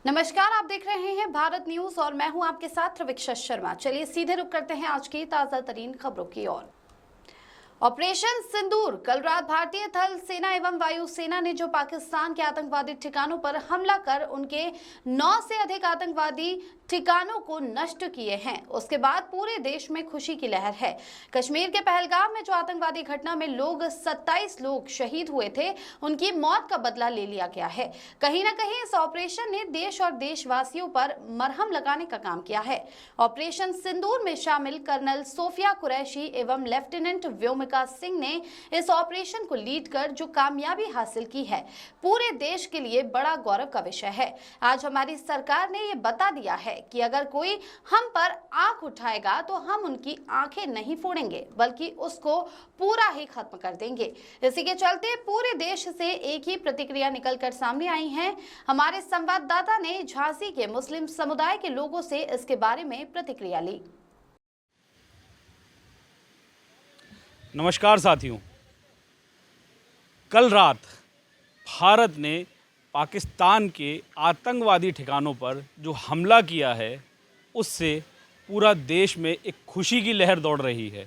नमस्कार, आप देख रहे हैं भारत न्यूज और मैं हूं आपके साथ रविक्षा शर्मा। चलिए सीधे रुक करते हैं आज की ताजा तरीन खबरों की ओर। ऑपरेशन सिंदूर। कल रात भारतीय थल सेना एवं वायु सेना ने जो पाकिस्तान के आतंकवादी ठिकानों पर हमला कर उनके 9 से अधिक आतंकवादी ठिकानों को नष्ट किए हैं, उसके बाद पूरे देश में खुशी की लहर है। कश्मीर के पहलगाम में जो आतंकवादी घटना में 27 लोग शहीद हुए थे, उनकी मौत का बदला ले लिया गया है। कहीं ना कहीं इस ऑपरेशन ने देश और देशवासियों पर मरहम लगाने का काम किया है। ऑपरेशन सिंदूर में शामिल कर्नल सोफिया कुरैशी एवं लेफ्टिनेंट व्योमिका सिंह ने इस ऑपरेशन को लीड कर जो कामयाबी हासिल की है, पूरे देश के लिए बड़ा गौरव का विषय है। आज हमारी सरकार ने यह बता दिया है कि अगर कोई हम पर आंख उठाएगा तो हम उनकी आंखें नहीं फोड़ेंगे, बल्कि उसको पूरा ही खत्म कर देंगे। इसी के चलते पूरे देश से एक ही प्रतिक्रिया निकलकर सामने आई है। हमारे संवाददाता ने झांसी के मुस्लिम समुदाय के लोगों से इसके बारे में प्रतिक्रिया ली। नमस्कार साथियों, कल रात भारत ने पाकिस्तान के आतंकवादी ठिकानों पर जो हमला किया है, उससे पूरा देश में एक खुशी की लहर दौड़ रही है।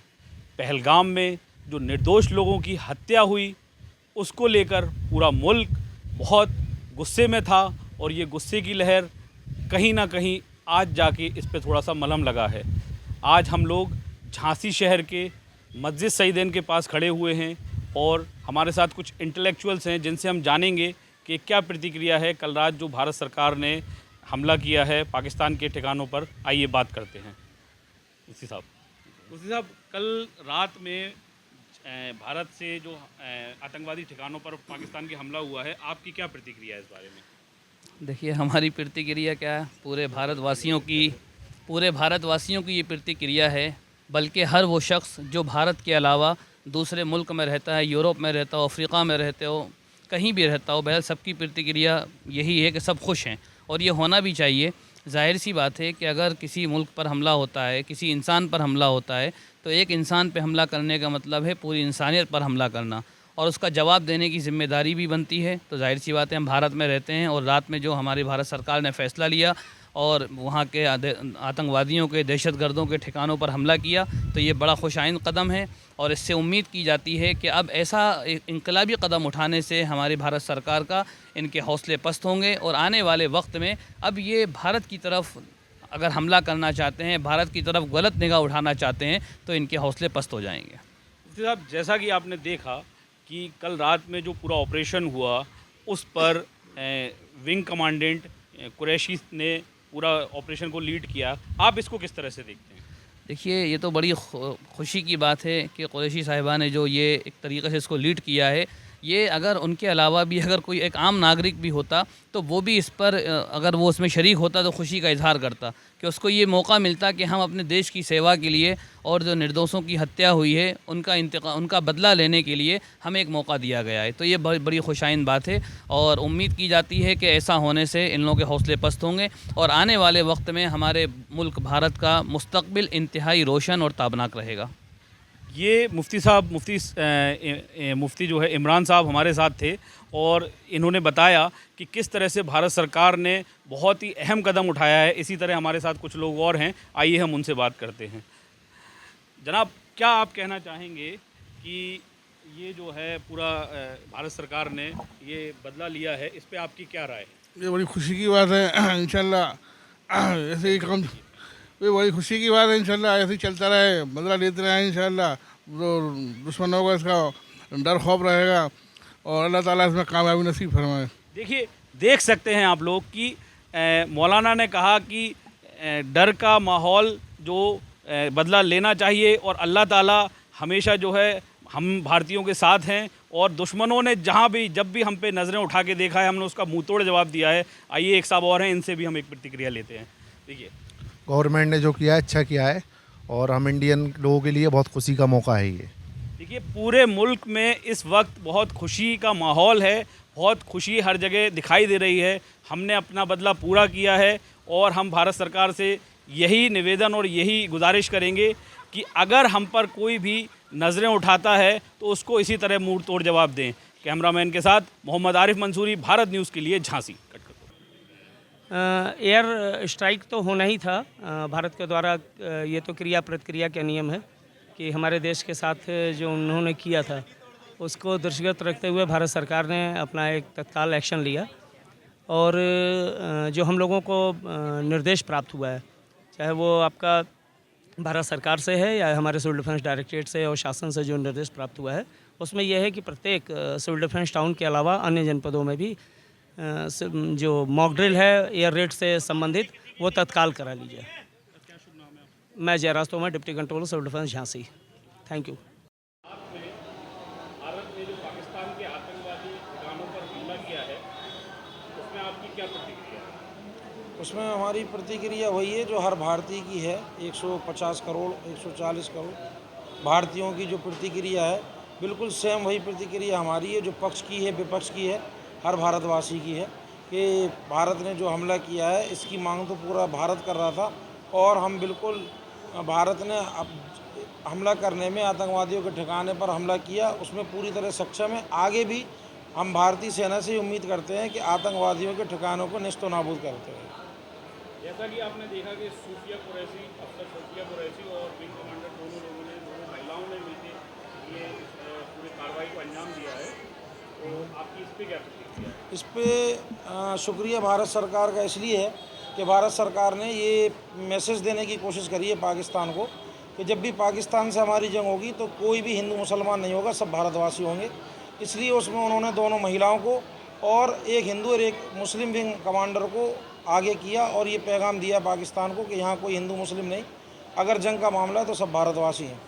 पहलगाम में जो निर्दोष लोगों की हत्या हुई, उसको लेकर पूरा मुल्क बहुत गुस्से में था और ये गुस्से की लहर कहीं ना कहीं आज जाके इस पे थोड़ा सा मलहम लगा है। आज हम लोग झांसी शहर के मस्जिद सईदैन के पास खड़े हुए हैं और हमारे साथ कुछ इंटेलेक्चुअल्स हैं जिनसे हम जानेंगे कि क्या प्रतिक्रिया है कल रात जो भारत सरकार ने हमला किया है पाकिस्तान के ठिकानों पर। आइए बात करते हैं। मुफ्ती साहब, कल रात में भारत से जो आतंकवादी ठिकानों पर पाकिस्तान के हमला हुआ है, आपकी क्या प्रतिक्रिया है इस बारे में? देखिए, हमारी प्रतिक्रिया क्या है, पूरे भारतवासियों की ये प्रतिक्रिया है। बल्कि हर वो शख्स जो भारत के अलावा दूसरे मुल्क में रहता है, यूरोप में रहता हो, अफ्रीका में रहते हो, कहीं भी रहता हो, बहरहाल सबकी प्रतिक्रिया यही है कि सब खुश हैं और ये होना भी चाहिए। जाहिर सी बात है कि अगर किसी मुल्क पर हमला होता है, किसी इंसान पर हमला होता है, तो एक इंसान पर हमला करने का मतलब है पूरी इंसानियत पर हमला करना और उसका जवाब देने की ज़िम्मेदारी भी बनती है। तो जाहिर सी बात है, हम भारत में रहते हैं और रात में जो हमारी भारत सरकार ने फ़ैसला लिया और वहाँ के आतंकवादियों के, दहशतगर्दों के ठिकानों पर हमला किया, तो ये बड़ा खुशाइन कदम है और इससे उम्मीद की जाती है कि अब ऐसा इनकलाबी कदम उठाने से हमारी भारत सरकार का इनके हौसले पस्त होंगे और आने वाले वक्त में अब ये भारत की तरफ अगर हमला करना चाहते हैं, भारत की तरफ गलत निगाह उठाना चाहते हैं, तो इनके हौसले पस्त हो जाएंगे। मुफ्ती साहब, जैसा कि आपने देखा कि कल रात में जो पूरा ऑपरेशन हुआ, उस पर विंग कमांडेंट कुरैशी ने पूरा ऑपरेशन को लीड किया, आप इसको किस तरह से देखते हैं? देखिए, ये तो बड़ी खुशी की बात है कि कुरैशी साहिबा ने जो ये एक तरीक़े से इसको लीड किया है। ये अगर उनके अलावा भी अगर कोई एक आम नागरिक भी होता तो वो भी इस पर अगर वो उसमें शरीक होता तो खुशी का इजहार करता कि उसको ये मौका मिलता कि हम अपने देश की सेवा के लिए और जो निर्दोषों की हत्या हुई है उनका बदला लेने के लिए हमें एक मौका दिया गया है। तो ये बड़ी खुशाइन बात है और उम्मीद की जाती है कि ऐसा होने से इन लोगों के हौसले पस्त होंगे और आने वाले वक्त में हमारे मुल्क भारत का मुस्तकबिल इंतहाई रोशन और ताबनाक रहेगा। ये मुफ्ती साहब, मुफ्ती जो है इमरान साहब हमारे साथ थे और इन्होंने बताया कि किस तरह से भारत सरकार ने बहुत ही अहम कदम उठाया है। इसी तरह हमारे साथ कुछ लोग और हैं, आइए हम उनसे बात करते हैं। जनाब, क्या आप कहना चाहेंगे कि ये जो है पूरा भारत सरकार ने ये बदला लिया है, इस पे आपकी क्या राय है? ये बड़ी खुशी की बात है। इंशाल्लाह ऐसे ही काम, ये बड़ी खुशी की बात है। इंशाल्लाह ऐसे ही चलता रहे, बदला लेते रहे। इंशाल्लाह जो दुश्मनों का इसका डर खौफ रहेगा और अल्लाह ताला इसमें कामयाबी नसीब फरमाए। देखिए, देख सकते हैं आप लोग कि मौलाना ने कहा कि डर का माहौल जो बदला लेना चाहिए और अल्लाह ताला हमेशा जो है हम भारतीयों के साथ हैं और दुश्मनों ने जब भी हम पे नज़रें उठा के देखा है, हमने उसका मुँह तोड़ जवाब दिया है। आइए एक साहब और हैं, इनसे भी हम एक प्रतिक्रिया लेते हैं। देखिए, गवर्नमेंट ने जो किया है अच्छा किया है और हम इंडियन लोगों के लिए बहुत खुशी का मौका है ये। देखिए, पूरे मुल्क में इस वक्त बहुत खुशी का माहौल है, बहुत खुशी हर जगह दिखाई दे रही है। हमने अपना बदला पूरा किया है और हम भारत सरकार से यही निवेदन और यही गुजारिश करेंगे कि अगर हम पर कोई भी नज़रें उठाता है तो उसको इसी तरह मुंह तोड़ जवाब दें। कैमरामैन के साथ मोहम्मद आरिफ मंसूरी, भारत न्यूज़ के लिए झांसी। एयर स्ट्राइक तो होना ही था। भारत के द्वारा ये तो क्रिया प्रतिक्रिया का नियम है कि हमारे देश के साथ जो उन्होंने किया था उसको दृष्टिगत रखते हुए भारत सरकार ने अपना एक तत्काल एक्शन लिया और जो हम लोगों को निर्देश प्राप्त हुआ है, चाहे वो आपका भारत सरकार से है या हमारे सिविल डिफेंस डायरेक्टरेट से और शासन से जो निर्देश प्राप्त हुआ है, उसमें यह है कि प्रत्येक सिविल डिफेंस टाउन के अलावा अन्य जनपदों में भी जो मॉक ड्रिल है एयर रेड से संबंधित वो तत्काल करा लीजिए। मैं Jayraj Tomar, deputy controller civil defence Jhansi. Thank you. Bharat ने जो पाकिस्तान के आतंकवादी ठिकानों पर हमला किया है उसमें आपकी क्या प्रतिक्रिया है? उसमें हमारी प्रतिक्रिया वही है जो हर भारतीय की है। 150 करोड़ 140 करोड़ भारतीयों की जो प्रतिक्रिया है, बिल्कुल सेम वही प्रतिक्रिया हमारी है जो पक्ष की है विपक्ष की है, हर भारतवासी की है कि भारत ने जो हमला किया है इसकी मांग तो पूरा भारत कर रहा था और हम बिल्कुल भारत ने हमला करने में आतंकवादियों के ठिकाने पर हमला किया उसमें पूरी तरह सक्षम है। आगे भी हम भारतीय सेना से उम्मीद करते हैं कि आतंकवादियों के ठिकानों को नेस्तो नाबूद करते हैं। जैसा कि आपने देखा कि सूफिया कुरैशी, अफसर सूफिया कुरैशी और विंग कमांडर दोनों महिलाओं ने मिलकर ये पूरी कार्रवाई को अंजाम दिया है, तो आपकी इस पर क्या प्रतिक्रिया है? इस पर शुक्रिया भारत सरकार का इसलिए है कि भारत सरकार ने ये मैसेज देने की कोशिश करी है पाकिस्तान को कि जब भी पाकिस्तान से हमारी जंग होगी तो कोई भी हिंदू मुसलमान नहीं होगा, सब भारतवासी होंगे। इसलिए उसमें उन्होंने दोनों महिलाओं को और एक हिंदू और एक मुस्लिम विंग कमांडर को आगे किया और ये पैगाम दिया पाकिस्तान को कि यहाँ कोई हिंदू मुस्लिम नहीं, अगर जंग का मामला है तो सब भारतवासी हैं।